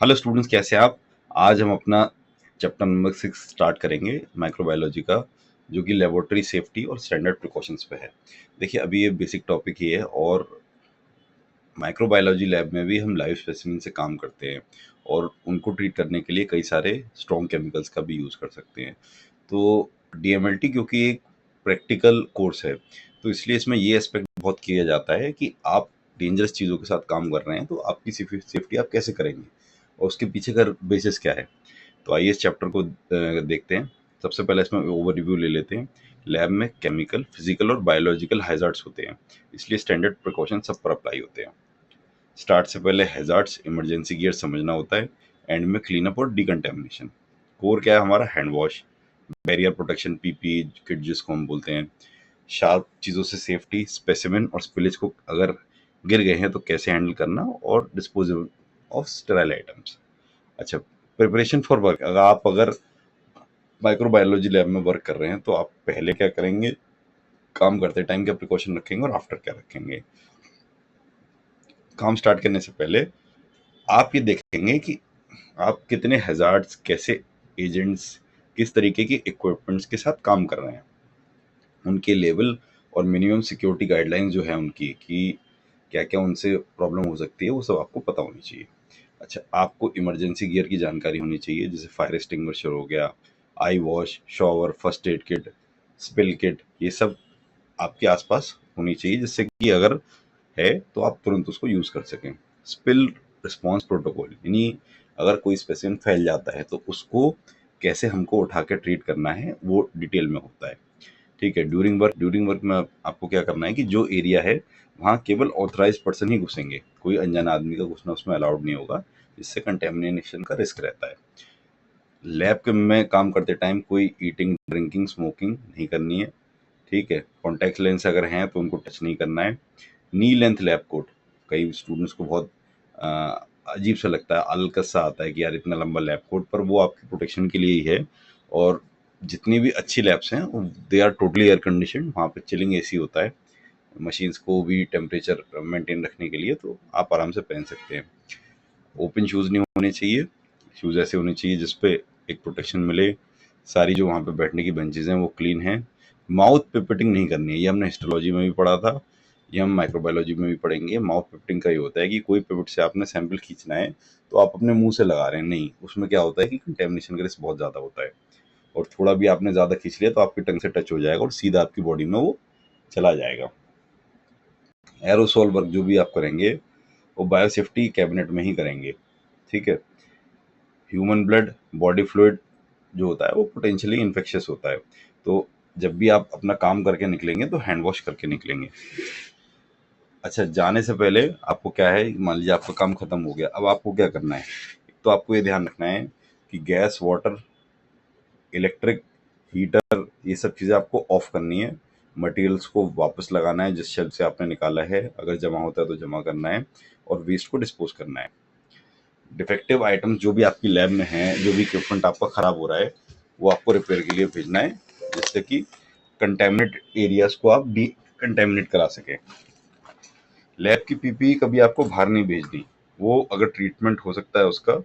Hello students, कैसे हैं आप? आज हम अपना चैप्टर नंबर 6 स्टार्ट करेंगे माइक्रोबायोलॉजी का, जो कि लेबोरेटरी सेफ्टी और स्टैंडर्ड प्रिकॉशंस पे है। देखिए, अभी ये बेसिक टॉपिक ही है और माइक्रोबायोलॉजी लैब में भी हम लाइव स्पेसिमेन से काम करते हैं और उनको ट्रीट करने के लिए कई सारे स्ट्रॉन्ग केमिकल्स का भी यूज़ कर सकते हैं। तो डीएमएलटी क्योंकि एक प्रैक्टिकल कोर्स है, तो इसलिए इसमें ये एस्पेक्ट बहुत किया जाता है कि आप डेंजरस चीज़ों के साथ काम कर रहे हैं तो आपकी सेफ्टी आप कैसे करेंगे और उसके पीछे का बेसिस क्या है। तो आइए इस चैप्टर को देखते हैं। सबसे पहले इसमें ओवरव्यू ले लेते हैं। लैब में केमिकल, फिजिकल और बायोलॉजिकल हैजार्ड्स होते हैं, इसलिए स्टैंडर्ड प्रिकॉशन सब पर अप्लाई होते हैं। स्टार्ट से पहले हैजार्ड्स, इमरजेंसी गियर समझना होता है। एंड में क्लीन अप और डिकंटेमिनेशन। कोर क्या है हमारा? Hand wash, barrier protection, PP kit जिसको हम बोलते हैं, शार्प चीज़ों से सेफ्टी, स्पेसिमेन और स्पिलेज को अगर गिर गए हैं तो कैसे हैंडल करना, और डिस्पोजल ऑफ स्टेराइल आइटम्स। अच्छा, प्रिपरेशन फॉर वर्क। अगर माइक्रोबायोलॉजी लैब में वर्क कर रहे हैं तो आप पहले क्या करेंगे, काम करते टाइम क्या प्रिकॉशन रखेंगे और आफ्टर क्या रखेंगे। काम स्टार्ट करने से पहले आप ये देखेंगे कि आप कितने हैजार्ड्स, कैसे एजेंट्स, किस तरीके के इक्विपमेंट्स के साथ काम कर रहे हैं, उनके लेवल और मिनिमम सिक्योरिटी गाइडलाइंस जो है उनकी, कि क्या क्या उनसे प्रॉब्लम हो सकती है, वो सब आपको पता होनी चाहिए। अच्छा, आपको इमरजेंसी गियर की जानकारी होनी चाहिए, जैसे फायर एक्सटिंग्विशर हो गया, eye wash, shower, first aid kit, spill kit, ये सब आपके आसपास होनी चाहिए, जिससे कि अगर है तो आप तुरंत उसको यूज़ कर सकें। स्पिल रिस्पॉन्स प्रोटोकॉल, यानी अगर कोई स्पेसिमेन फैल जाता है तो उसको कैसे हमको उठा के ट्रीट करना है, वो डिटेल में होता है। ठीक है। ड्यूरिंग वर्क में आपको क्या करना है कि जो एरिया है वहाँ केवल ऑथराइज पर्सन ही घुसेंगे, कोई अनजान आदमी का घुसना उसमें अलाउड नहीं होगा, जिससे कंटेमिनेशन का रिस्क रहता है। लैब के में काम करते टाइम कोई ईटिंग, ड्रिंकिंग, स्मोकिंग नहीं करनी है। ठीक है। कॉन्टैक्ट लेंस अगर हैं तो उनको टच नहीं करना है। नी लेंथ लैब कोट, कई स्टूडेंट्स को बहुत अ, अजीब सा लगता है, अलकस सा आता है कि यार इतना लंबा लैब कोट, पर वो आपकी प्रोटेक्शन के लिए ही है। और जितनी भी अच्छी लैब्स हैं they are totally air conditioned, वहाँ पे चिलिंग एसी होता है मशीन्स को भी टेम्परेचर मेंटेन रखने के लिए, तो आप आराम से पहन सकते हैं। ओपन शूज़ नहीं होने चाहिए, शूज़ ऐसे होने चाहिए जिसपे एक प्रोटेक्शन मिले। सारी जो वहाँ पे बैठने की बेंचेज हैं वो क्लीन हैं। माउथ पिपेटिंग नहीं करनी है, ये हमने हिस्टोलॉजी में भी पढ़ा था, ये हम माइक्रोबायोलॉजी में भी पढ़ेंगे। माउथ पिपेटिंग का ये होता है कि कोई पिपेट से आपने सैंपल खींचना है तो आप अपने मुंह से लगा रहे हैं, नहीं, उसमें क्या होता है कि कंटेमिनेशन का रिस्क बहुत ज़्यादा होता है, और थोड़ा भी आपने ज़्यादा खींच लिया तो आपकी टंग से टच हो जाएगा और सीधा आपकी बॉडी में वो चला जाएगा। एरोसोल वर्क जो भी आप करेंगे वो बायोसेफ्टी कैबिनेट में ही करेंगे। ठीक है। ह्यूमन ब्लड, बॉडी फ्लूइड जो होता है वो पोटेंशियली इन्फेक्शियस होता है, तो जब भी आप अपना काम करके निकलेंगे तो हैंड वॉश करके निकलेंगे। अच्छा, जाने से पहले आपको क्या है, मान लीजिए आपका काम खत्म हो गया, अब आपको क्या करना है? एक तो आपको ये ध्यान रखना है कि गैस, वाटर, इलेक्ट्रिक, हीटर, ये सब चीज़ें आपको ऑफ करनी है। मटेरियल्स को वापस लगाना है जिस शेल्फ से आपने निकाला है, अगर जमा होता है तो जमा करना है, और वेस्ट को डिस्पोज करना है। डिफेक्टिव आइटम्स जो भी आपकी लैब में हैं, जो भी इक्विपमेंट आपका ख़राब हो रहा है, वो आपको रिपेयर के लिए भेजना है, जिससे कि कंटेमिनेट एरियाज को आप डी कंटेमिनेट करा सकें। लैब की पीपीई कभी आपको बाहर नहीं भेजनी, वो अगर ट्रीटमेंट हो सकता है उसका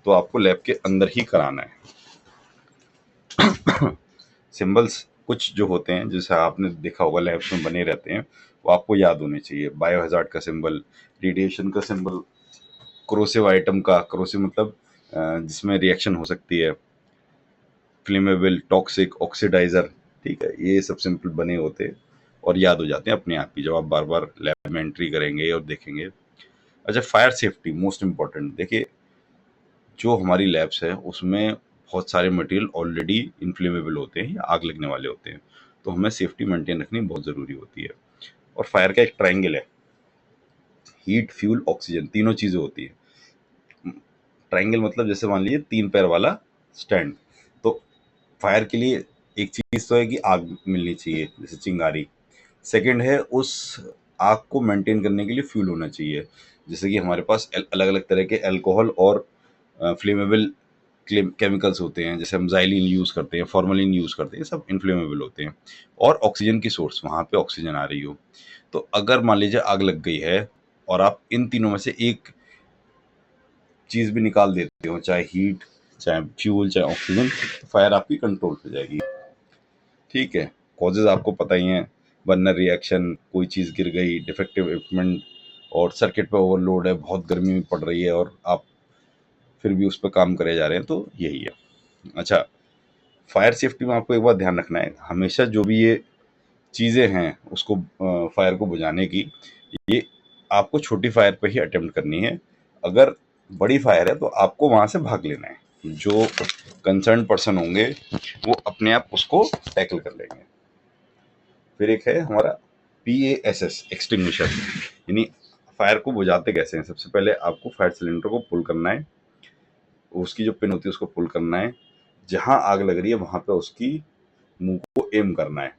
तो आपको लैब के अंदर ही कराना है। सिंबल्स कुछ जो होते हैं, जैसे आपने देखा होगा लैब्स में बने रहते हैं, वो आपको याद होने चाहिए। बायोहजार्ड का सिंबल, रेडिएशन का सिंबल, क्रोसिव आइटम का, क्रोसिव मतलब जिसमें रिएक्शन हो सकती है, फ्लेमेबल, टॉक्सिक, ऑक्सीडाइजर। ठीक है, ये सब सिंपल बने होते हैं और याद हो जाते हैं अपने आप ही जब आप बार बार लैब में एंट्री करेंगे और देखेंगे। अच्छा, फायर सेफ्टी मोस्ट इम्पॉर्टेंट। देखिए, जो हमारी लैब्स है उसमें बहुत सारे मटेरियल ऑलरेडी इनफ्लेमेबल होते हैं या आग लगने वाले होते हैं, तो हमें सेफ्टी मेंटेन रखनी बहुत ज़रूरी होती है। और फायर का एक ट्राइंगल है, हीट, फ्यूल, ऑक्सीजन, तीनों चीज़ें होती है। ट्राइंगल मतलब जैसे मान लीजिए 3 पैर वाला स्टैंड, तो फायर के लिए एक चीज़ तो है कि आग मिलनी चाहिए, जैसे चिंगारी। सेकंड है, उस आग को मेंटेन करने के लिए फ्यूल होना चाहिए, जैसे कि हमारे पास अलग अलग तरह के अल्कोहल और फ्लेमेबल केमिकल्स होते हैं, जैसे हम जाइलिन यूज़ करते हैं, फॉर्मलिन यूज़ करते हैं, सब इन्फ्लेमेबल होते हैं। और ऑक्सीजन की सोर्स, वहाँ पे ऑक्सीजन आ रही हो, तो अगर मान लीजिए आग लग गई है और आप इन तीनों में से एक चीज़ भी निकाल देते हो, चाहे हीट, चाहे फ्यूल, चाहे ऑक्सीजन, तो फायर आपकी कंट्रोल हो जाएगी। ठीक है, कॉजेज आपको पता ही हैं, बर्नर रिएक्शन, कोई चीज़ गिर गई, डिफेक्टिव इक्विपमेंट, और सर्किट पे ओवरलोड है, बहुत गर्मी पड़ रही है और आप फिर भी उस पर काम करे जा रहे हैं, तो यही है। अच्छा, फायर सेफ्टी में आपको एक बात ध्यान रखना है, हमेशा जो भी ये चीज़ें हैं उसको फायर को बुझाने की, ये आपको छोटी फायर पे ही अटेम्प्ट करनी है। अगर बड़ी फायर है तो आपको वहाँ से भाग लेना है, जो कंसर्न पर्सन होंगे वो अपने आप उसको टैकल कर लेंगे। फिर एक है हमारा PASS एक्सटिंग्विशर, यानी फायर को बुझाते कैसे हैं। सबसे पहले आपको फायर सिलेंडर को पुल करना है, उसकी जो पिन होती है उसको पुल करना है, जहाँ आग लग रही है वहाँ पे उसकी मुंह को एम करना है।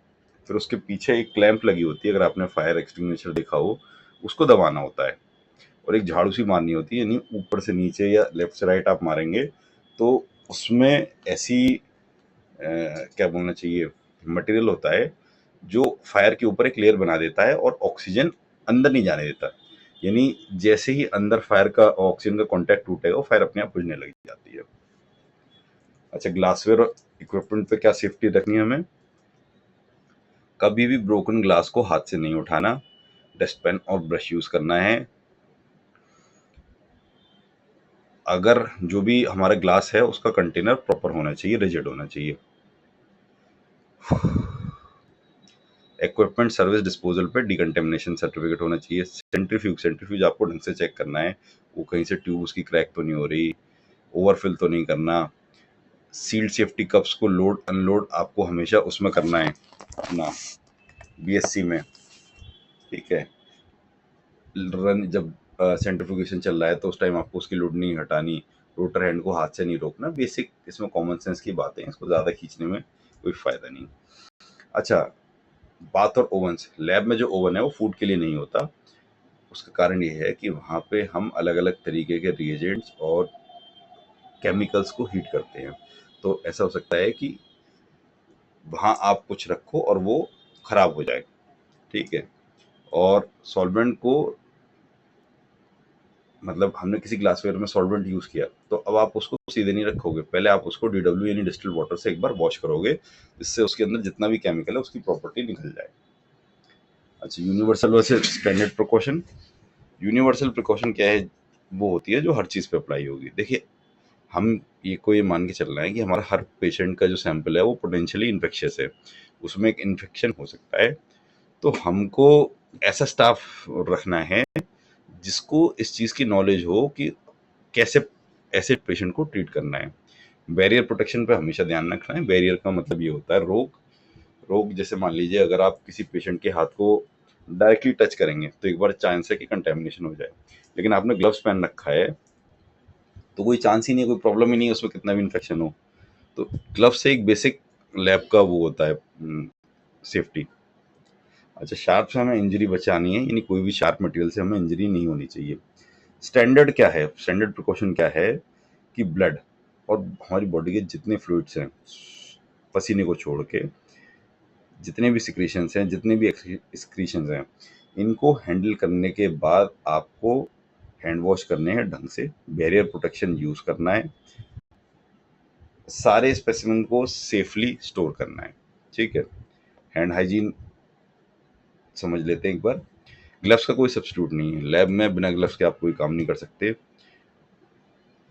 फिर उसके पीछे एक क्लैंप लगी होती है, अगर आपने फायर एक्सटिंग्विशर देखा हो, उसको दबाना होता है और एक झाड़ू सी मारनी होती है, यानी ऊपर से नीचे या लेफ्ट से राइट आप मारेंगे तो उसमें ऐसी क्या बोलना चाहिए, मटेरियल होता है जो फायर के ऊपर एक लेयर बना देता है और ऑक्सीजन अंदर नहीं जाने देता। यानी जैसे ही अंदर फायर का ऑक्सीजन का कांटेक्ट टूटेगा, फायर अपने आप बुझने लग जाती है। अच्छा, ग्लासवेयर इक्विपमेंट पे क्या सेफ्टी रखनी है हमें, कभी भी ब्रोकन ग्लास को हाथ से नहीं उठाना, डस्टपेन और ब्रश यूज करना है। अगर जो भी हमारा ग्लास है उसका कंटेनर प्रॉपर होना चाहिए, रिजिड होना चाहिए। इक्विपमेंट सर्विस डिस्पोजल पे डिकंटेमिनेशन सर्टिफिकेट होना चाहिए। सेंट्रीफ्यूज आपको ढंग से चेक करना है, वो कहीं से ट्यूब उसकी क्रैक तो नहीं हो रही, ओवरफिल तो नहीं करना। सील्ड सेफ्टी कप्स को लोड अनलोड आपको हमेशा उसमें करना है अपना BSC में। ठीक है, रन जब सेंट्रीफ्यूगेशन चल रहा है तो उस टाइम आपको उसकी लोड नहीं हटानी, रोटर हैंड को हाथ से नहीं रोकना। बेसिक इसमें कॉमन सेंस की बातें हैं, इसको ज़्यादा खींचने में कोई फ़ायदा नहीं। अच्छा, बाथ और ओवन्स, लैब में जो ओवन है वो फूड के लिए नहीं होता। उसका कारण ये है कि वहाँ पे हम अलग अलग तरीके के रिएजेंट्स और केमिकल्स को हीट करते हैं, तो ऐसा हो सकता है कि वहाँ आप कुछ रखो और वो खराब हो जाए। ठीक है, और सॉल्वेंट को, मतलब हमने किसी ग्लासवेयर में सॉल्वेंट यूज किया तो अब आप उसको सीधे नहीं रखोगे, पहले आप उसको DW यानी डिस्टिल्ड वाटर से एक बार वॉश करोगे, जिससे उसके अंदर जितना भी केमिकल है उसकी प्रॉपर्टी निकल जाए। अच्छा, universal versus standard precaution. Universal precaution क्या है, वो होती है जो हर चीज़ पे अप्लाई होगी। देखिए, हम ये को ये मान के चल रहे हैं कि हमारा हर पेशेंट का जो सैंपल है वो पोटेंशियली इन्फेक्शियस है, उसमें एक इन्फेक्शन हो सकता है। तो हमको ऐसा स्टाफ रखना है जिसको इस चीज़ की नॉलेज हो कि कैसे ऐसे पेशेंट को ट्रीट करना है। बैरियर प्रोटेक्शन पे हमेशा ध्यान रखना है। बैरियर का मतलब ये होता है रोग। रोग जैसे मान लीजिए अगर आप किसी पेशेंट के हाथ को डायरेक्टली टच करेंगे तो एक बार चांस है कि कंटेमिनेशन हो जाए, लेकिन आपने ग्लव्स पहन रखा है तो कोई चांस ही नहीं है, कोई प्रॉब्लम ही नहीं है उसमें कितना भी इन्फेक्शन हो। तो ग्लव्स से एक बेसिक लैब का वो होता है सेफ्टी। अच्छा, शार्प से हमें इंजरी बचानी है, यानी कोई भी शार्प मटेरियल से हमें इंजरी नहीं होनी चाहिए। स्टैंडर्ड क्या है, स्टैंडर्ड प्रिकॉशन क्या है कि ब्लड और हमारी बॉडी के जितने फ्लूइड्स हैं, पसीने को छोड़ के जितने भी सिक्रीशंस हैं, जितने भी एक्सक्रीशंस हैं, इनको हैंडल करने के बाद आपको हैंड वॉश करने हैं ढंग से, बैरियर प्रोटेक्शन यूज करना है, सारे स्पेसिमेन को सेफली स्टोर करना है। ठीक है, हैंड हाइजीन समझ लेते हैं एक बार। ग्लव्स का कोई सब्स्टिट्यूट नहीं है, लैब में बिना ग्लव्स के आप कोई काम नहीं कर सकते,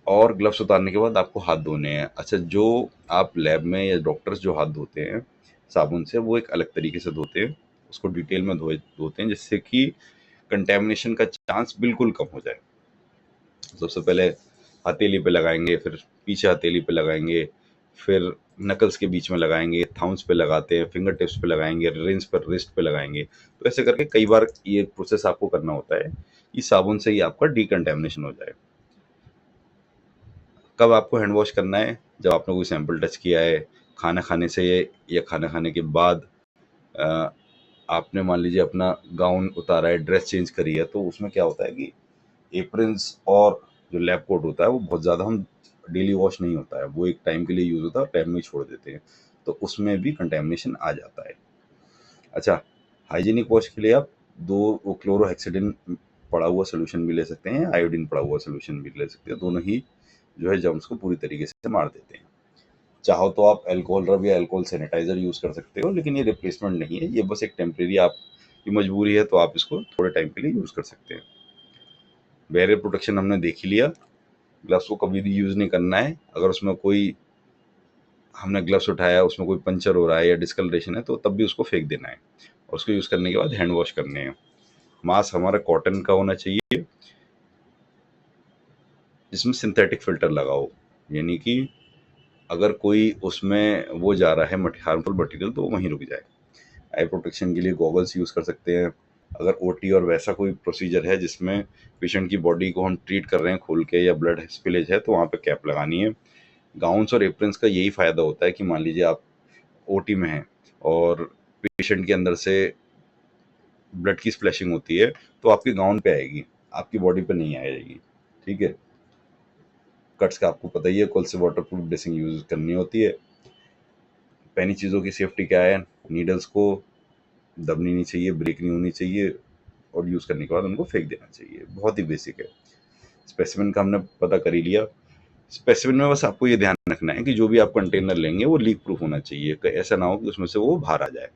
और ग्लव्स उतारने के बाद आपको हाथ धोने हैं। अच्छा, जो आप लैब में या डॉक्टर्स जो हाथ धोते हैं साबुन से, वो एक अलग तरीके से धोते हैं, उसको डिटेल में धोते हैं, जिससे कि कंटेमिनेशन का चांस बिल्कुल कम हो जाए। सबसे पहले हथेली पे लगाएंगे, फिर पीछे हथेली पे लगाएंगे, फिर नकल्स के बीच में लगाएंगे, थाउम्स पे लगाते हैं, फिंगर टिप्स पे लगाएंगे, रिंस पर रिस्ट पे लगाएंगे। तो ऐसे करके कई बार ये प्रोसेस आपको करना होता है कि साबुन से ही आपका डिकंटेमिनेशन हो जाए। कब आपको हैंड वॉश करना है, जब आपने कोई सैंपल टच किया है, खाना खाने से या खाना खाने के बाद, अ, आपने मान लीजिए अपना गाउन उतारा है, ड्रेस चेंज करी है, तो उसमें क्या होता है कि एप्रन्स और जो लैब कोट होता है वो बहुत ज़्यादा हम डेली वॉश नहीं होता है, वो एक टाइम के लिए यूज़ होता है, टाइम में ही छोड़ देते हैं, तो उसमें भी कंटेमिनेशन आ जाता है। अच्छा, हाइजीनिक वॉश के लिए आप 2 क्लोरोहेक्सिडिन पड़ा हुआ सोल्यूशन भी ले सकते हैं, आयोडीन पड़ा हुआ सोल्यूशन भी ले सकते हैं। दोनों ही जो है जर्म्स को पूरी तरीके से मार देते हैं। चाहो तो आप अल्कोहल रब या अल्कोहल सैनिटाइजर यूज़ कर सकते हो, लेकिन ये रिप्लेसमेंट नहीं है, ये बस एक टेम्परेरी आपकी मजबूरी है तो आप इसको थोड़े टाइम के लिए यूज़ कर सकते हैं। बैरियर प्रोटेक्शन हमने देख ही लिया। ग्लव्स को कभी भी यूज़ नहीं करना है। अगर उसमें कोई हमने ग्लव्स उठाया, उसमें कोई पंचर हो रहा है या डिस्कलरेशन है तो तब भी उसको फेंक देना है, और उसको यूज़ करने के बाद हैंड वॉश करने हैं। मास्क हमारा कॉटन का होना चाहिए जिसमें सिंथेटिक फिल्टर लगा हो, यानी कि अगर कोई उसमें वो जा रहा है हार्मफुल मटेरियल तो वो वहीं रुक जाए। आई प्रोटेक्शन के लिए गॉगल्स यूज़ कर सकते हैं। अगर ओटी और वैसा कोई प्रोसीजर है जिसमें पेशेंट की बॉडी को हम ट्रीट कर रहे हैं खोल के या ब्लड स्पिलेज है तो वहाँ पे कैप लगानी है। गाउन्स और एप्रन्स का यही फ़ायदा होता है कि मान लीजिए आप ओटी में हैं और पेशेंट के अंदर से ब्लड की स्प्लैशिंग होती है तो आपके गाउन पे आएगी, आपकी बॉडी पे नहीं आएगी। ठीक है। कट्स का आपको पता ही है, कल से वाटर प्रूफ ड्रेसिंग यूज़ करनी होती है। पहली चीज़ों की सेफ्टी क्या है, नीडल्स को दबनी नहीं चाहिए, ब्रेक नहीं होनी चाहिए, और यूज़ करने के बाद उनको फेंक देना चाहिए। बहुत ही बेसिक है। स्पेसिमेन का हमने पता कर ही लिया। स्पेसिमेन में बस आपको ये ध्यान रखना है कि जो भी आप कंटेनर लेंगे वो लीक प्रूफ होना चाहिए, ऐसा ना हो कि उसमें से वो बाहर आ जाए।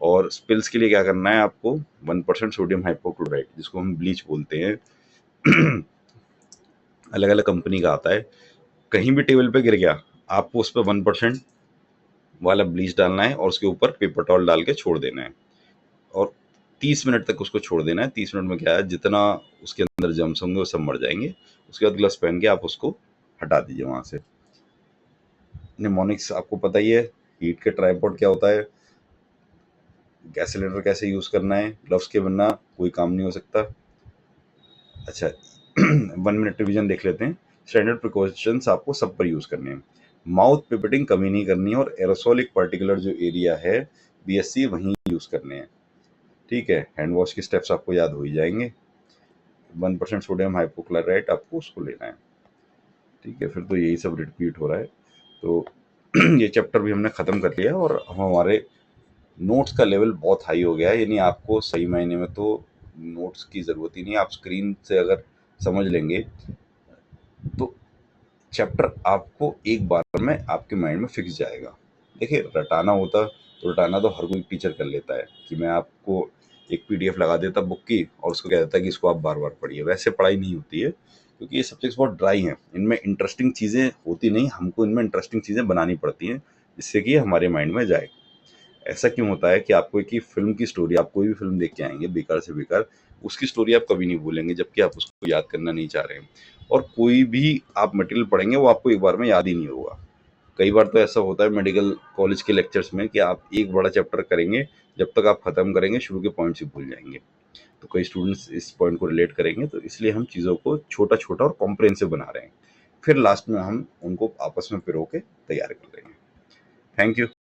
और स्पिल्स के लिए क्या करना है आपको, 1% सोडियम हाइपोक्लोराइट जिसको हम ब्लीच बोलते हैं, अलग अलग कंपनी का आता है। कहीं भी टेबल पे गिर गया आपको उस पर 1% वाला ब्लीच डालना है और उसके ऊपर पेपर टॉवल डाल के छोड़ देना है, और 30 मिनट तक उसको छोड़ देना है। 30 मिनट में क्या है, जितना उसके अंदर जर्म्स होंगे वो सब मर जाएंगे। उसके बाद ग्लव्स पहन के आप उसको हटा दीजिए वहाँ से। निमोनिक्स आपको पता ही है, हीट के ट्राइपॉड क्या होता है, गैस सिलेंडर कैसे यूज़ करना है, ग्लव्स के बिना कोई काम नहीं हो सकता। अच्छा 1 मिनट रिवीजन देख लेते हैं। स्टैंडर्ड प्रिकॉशंस आपको सब पर यूज़ करने हैं। माउथ पिपेटिंग कमी नहीं करनी है, और एरोसोलिक पार्टिकुलर जो एरिया है बीएससी वहीं यूज़ करने हैं। ठीक है। हैंड वॉश के स्टेप्स आपको याद हो ही जाएंगे। 1% सोडियम हाइपोक्लोराइट आपको उसको लेना है। ठीक है। फिर तो यही सब रिपीट हो रहा है। तो ये चैप्टर भी हमने ख़त्म कर लिया, और हमारे नोट्स का लेवल बहुत हाई हो गया है, यानी आपको सही मायने में तो नोट्स की ज़रूरत ही नहीं। आप स्क्रीन से अगर समझ लेंगे तो चैप्टर आपको एक बार में आपके माइंड में फिक्स जाएगा। देखिए रटाना होता तो रटाना तो हर कोई टीचर कर लेता है कि मैं आपको एक पीडीएफ लगा देता बुक की और उसको कह देता कि इसको आप बार बार पढ़िए। वैसे पढ़ाई नहीं होती है, क्योंकि ये सब्जेक्ट्स बहुत ड्राई हैं, इनमें इंटरेस्टिंग चीज़ें होती नहीं, हमको इनमें इंटरेस्टिंग चीज़ें बनानी पड़ती हैं जिससे कि हमारे माइंड में जाए। ऐसा क्यों होता है कि आपको एक ही फिल्म की स्टोरी, आप कोई भी फिल्म देख के आएंगे बेकार से बेकार, उसकी स्टोरी आप कभी नहीं भूलेंगे जबकि आप उसको याद करना नहीं चाह रहे हैं। और कोई भी आप मटेरियल पढ़ेंगे वो आपको एक बार में याद ही नहीं होगा। कई बार तो ऐसा होता है मेडिकल कॉलेज के लेक्चर्स में कि आप एक बड़ा चैप्टर करेंगे, जब तक आप खत्म करेंगे शुरू के पॉइंट्स ही भूल जाएंगे। तो कई स्टूडेंट्स इस पॉइंट को रिलेट करेंगे, तो इसलिए हम चीज़ों को छोटा छोटा और कॉम्प्रिहेंसिव बना रहे हैं, फिर लास्ट में हम उनको आपस में पिरो के तैयार कर देंगे। Thank you.